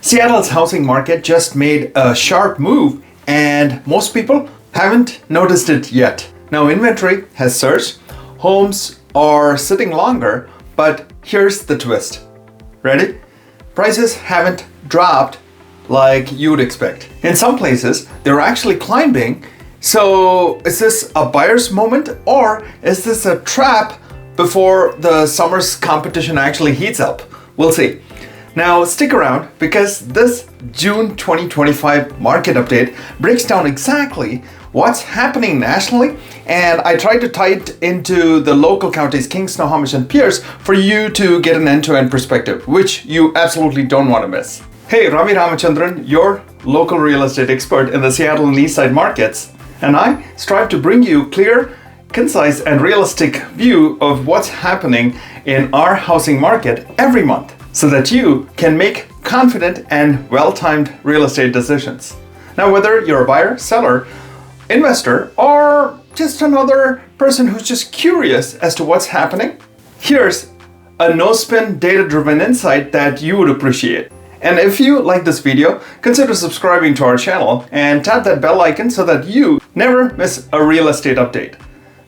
Seattle's housing market just made a sharp move and most people haven't noticed it yet. Now inventory has surged, homes are sitting longer, but here's the twist. Ready? Prices haven't dropped like you would expect. In some places, they're actually climbing. So is this a buyer's moment or is this a trap before the summer's competition actually heats up? We'll see. Now stick around because this June 2025 market update breaks down exactly what's happening nationally, and I try to tie it into the local counties, King, Snohomish, and Pierce, for you to get an end-to-end perspective, which you absolutely don't want to miss. Hey, Ravi Ramachandran, your local real estate expert in the Seattle and Eastside markets, and I strive to bring you clear, concise, and realistic view of what's happening in our housing market every month, so that you can make confident and well-timed real estate decisions. Now, whether you're a buyer, seller, investor, or just another person who's just curious as to what's happening, here's a no-spin data-driven insight that you would appreciate. And if you like this video, consider subscribing to our channel and tap that bell icon so that you never miss a real estate update.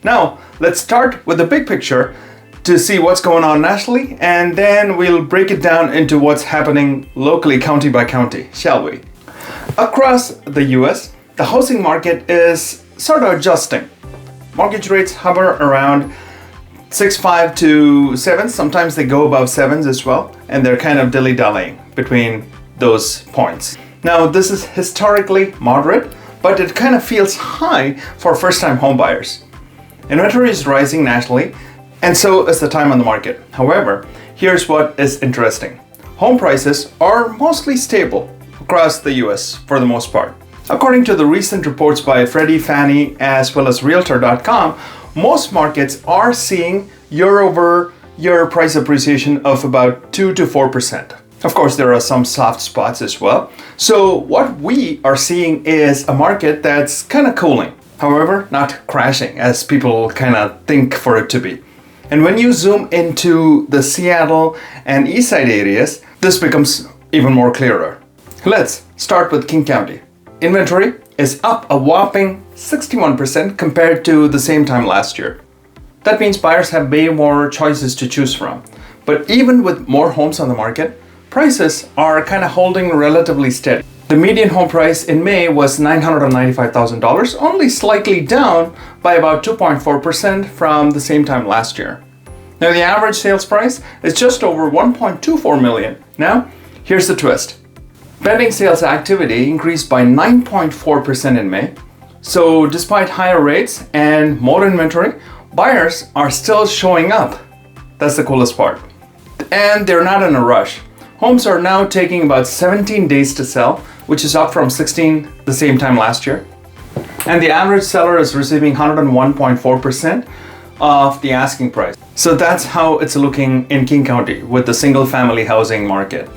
Now, let's start with the big picture to see what's going on nationally, and then we'll break it down into what's happening locally, county by county, shall we? Across the US, the housing market is sort of adjusting. Mortgage rates hover around 6.5 to 7. Sometimes they go above 7s as well, and they're kind of dilly-dallying between those points. Now, this is historically moderate, but it kind of feels high for first-time home buyers. Inventory is rising nationally, and so is the time on the market. However, here's what is interesting. Home prices are mostly stable across the US for the most part. According to the recent reports by Freddie, Fannie, as well as Realtor.com, most markets are seeing year-over-year price appreciation of about 2 to 4%. Of course, there are some soft spots as well. So what we are seeing is a market that's kind of cooling. However, not crashing as people kind of think for it to be. And when you zoom into the Seattle and Eastside areas, this becomes even more clearer. Let's start with King County. Inventory is up a whopping 61% compared to the same time last year. That means buyers have way more choices to choose from. But even with more homes on the market, prices are kind of holding relatively steady. The median home price in May was $995,000, only slightly down by about 2.4% from the same time last year. Now the average sales price is just over $1.24 million. Now, here's the twist. Pending sales activity increased by 9.4% in May. So despite higher rates and more inventory, buyers are still showing up. That's the coolest part. And they're not in a rush. Homes are now taking about 17 days to sell, which is up from 16 the same time last year. And the average seller is receiving 101.4% of the asking price. So that's how it's looking in King County with the single family housing market.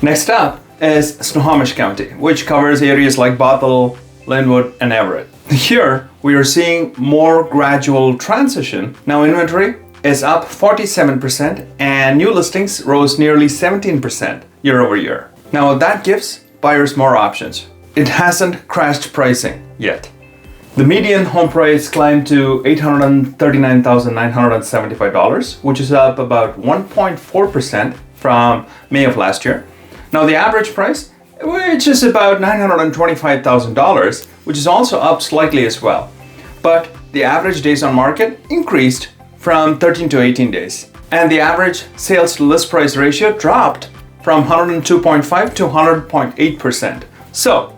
Next up is Snohomish County, which covers areas like Bethel, Linwood, and Everett. Here, we are seeing more gradual transition. Now inventory is up 47% and new listings rose nearly 17% year over year. Now that gives buyers more options. It hasn't crashed pricing yet. The median home price climbed to $839,975, which is up about 1.4% from May of last year. Now the average price, which is about $925,000, which is also up slightly as well. But the average days on market increased from 13 to 18 days. And the average sales to list price ratio dropped from 102.5 to 100.8%. So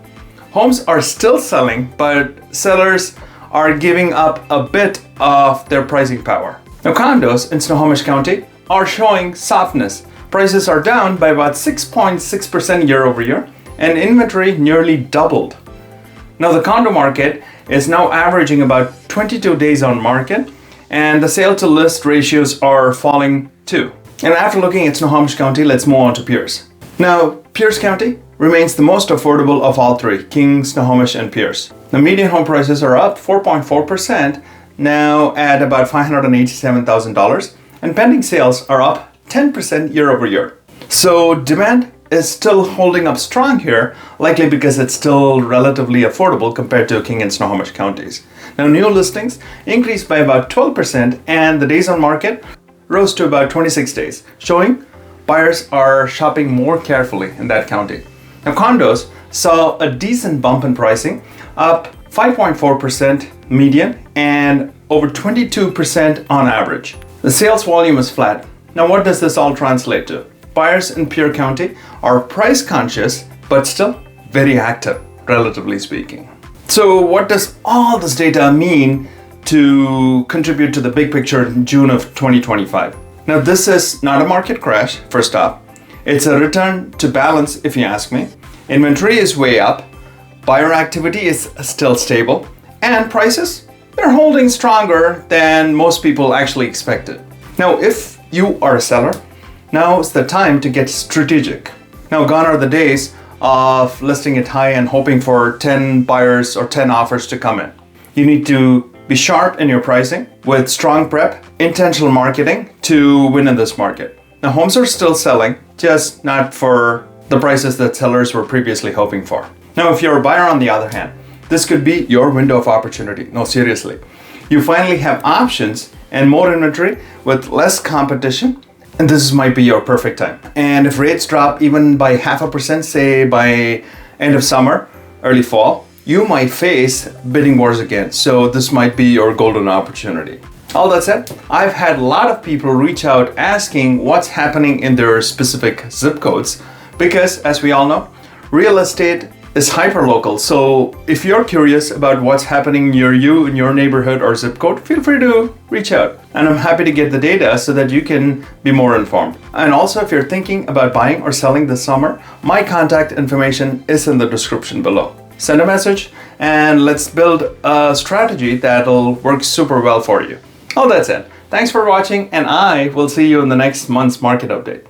homes are still selling, but sellers are giving up a bit of their pricing power. Now condos in Snohomish County are showing softness. Prices are down by about 6.6% year over year, and inventory nearly doubled. Now the condo market is now averaging about 22 days on market, and the sale to list ratios are falling too. And after looking at Snohomish County, let's move on to Pierce. Now, Pierce County remains the most affordable of all three, King, Snohomish, and Pierce. The median home prices are up 4.4%, now at about $587,000, and pending sales are up 10% year over year. So demand is still holding up strong here, likely because it's still relatively affordable compared to King and Snohomish counties. Now, new listings increased by about 12% and the days on market rose to about 26 days, showing buyers are shopping more carefully in that county. Now, condos saw a decent bump in pricing, up 5.4% median and over 22% on average. The sales volume is flat. Now, what does this all translate to? Buyers in Pierre County are price conscious, but still very active, relatively speaking. So what does all this data mean to contribute to the big picture in June of 2025? Now, this is not a market crash, first off. It's a return to balance, if you ask me. Inventory is way up, buyer activity is still stable, and prices, they're holding stronger than most people actually expected. Now, if you are a seller, now is the time to get strategic. Now, gone are the days of listing it high and hoping for 10 buyers or 10 offers to come in. You need to be sharp in your pricing with strong prep, intentional marketing to win in this market. Now, homes are still selling, just not for the prices that sellers were previously hoping for. Now, if you're a buyer on the other hand, this could be your window of opportunity. No, seriously. You finally have options and more inventory with less competition, and this might be your perfect time. And if rates drop even by 0.5%, say by end of summer, early fall, you might face bidding wars again. So this might be your golden opportunity. All that said, I've had a lot of people reach out asking what's happening in their specific zip codes because, as we all know, real estate is hyper-local. So if you're curious about what's happening near you in your neighborhood or zip code, feel free to reach out. And I'm happy to get the data so that you can be more informed. And also, if you're thinking about buying or selling this summer, my contact information is in the description below. Send a message and let's build a strategy that'll work super well for you. All that said, thanks for watching and I will see you in the next month's market update.